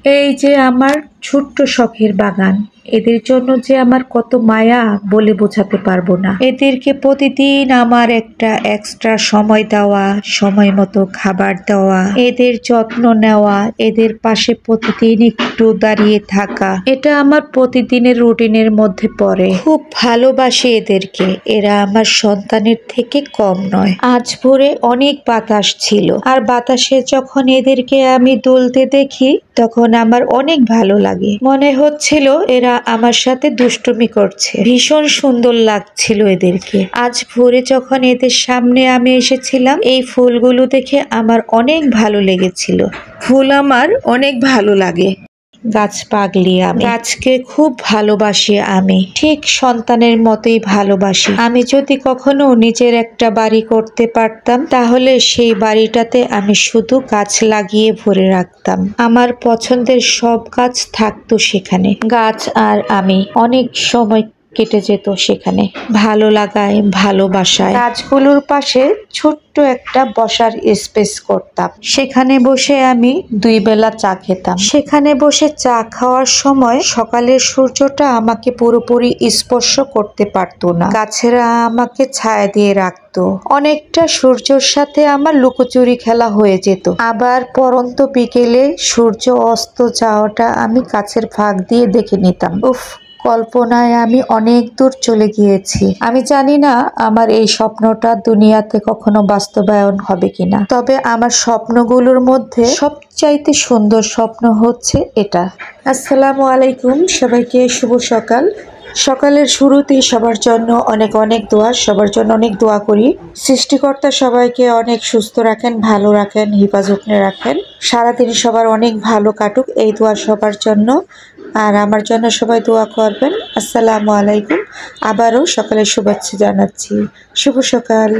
এই যে আমার ছোট্ট শখের বাগান, এদের জন্য যে আমার কত মায়া বলে বোঝাতে পারবো না। এদেরকে প্রতিদিন আমার একটা এক্সট্রা সময় দেওয়া, সময় মতো খাবার দেওয়া, এদের যত্ন নেওয়া, এদের পাশে প্রতিদিন একটু দাঁড়িয়ে থাকা, এটা আমার প্রতিদিনের রুটিনের মধ্যে পড়ে। খুব ভালোবাসি এদেরকে, এরা আমার সন্তানের থেকে কম নয়। আজ ভোরে অনেক বাতাস ছিল, আর বাতাসে যখন এদেরকে আমি দুলতে দেখি তখন আমার অনেক ভালো লাগে। মনে হচ্ছিল এরা আমার সাথে দুষ্টুমি করছে। ভীষণ সুন্দর লাগছিল এদেরকে। আজ ভোরে যখন এদের সামনে আমি এসেছিলাম, এই ফুলগুলো দেখে আমার অনেক ভালো লেগেছিল। ফুল আমার অনেক ভালো লাগে। গাছ পাগলি আমি, গাছকে খুব ভালোবাসি আমি, ঠিক সন্তানের মতোই ভালোবাসি। আমি যদি কখনো নিজের একটা বাড়ি করতে পারতাম, তাহলে সেই বাড়িটাতে আমি শুধু গাছ লাগিয়ে ভরে রাখতাম। আমার পছন্দের সব গাছ থাকতো সেখানে। গাছ আর আমি অনেক সময় কেটে যেত সেখানে, ভালো লাগায়, ভালোবাসায়। গাছগুলোর পাশে ছোট্ট একটা বসার স্পেস করতাম, সেখানে বসে আমি 2 বেলা চা খেতাম। সেখানে বসে চা খাওয়ার সময় সকালের সূর্যটা আমাকে পুরোপুরি স্পর্শ করতে পারতো না। গাছেরা আমাকে ছায়া দিয়ে রাখতো। অনেকটা সূর্যের সাথে আমার লুকোচুরি খেলা হয়ে যেত। আবার পরন্ত বিকেলে সূর্য অস্ত যাওয়াটা আমি গাছের ফাঁক দিয়ে দেখে নিতাম। উফ, কল্পনায় আমি অনেক দূর চলে গিয়েছি। আমি জানি না আমার এই স্বপ্নটা দুনিয়াতে কখনো বাস্তবায়ন হবে কিনা, তবে আমার স্বপ্নগুলোর মধ্যে সবচাইতে সুন্দর স্বপ্ন হচ্ছে এটা। আসসালামু আলাইকুম, সবাইকে শুভ সকাল। সকালের শুরুতেই সবার জন্য অনেক অনেক দোয়া, সবার জন্য অনেক দোয়া করি। সৃষ্টিকর্তা সবাইকে অনেক সুস্থ রাখেন, ভালো রাখেন, হেফাজতে রাখেন। সারাদিন সবার অনেক ভালো কাটুক, এই দোয়া সবার জন্য। আর আমার জন্য সবাই দোয়া করবেন। আসসালামু আলাইকুম, আবারও সকালের শুভেচ্ছা জানাচ্ছি। শুভ সকাল।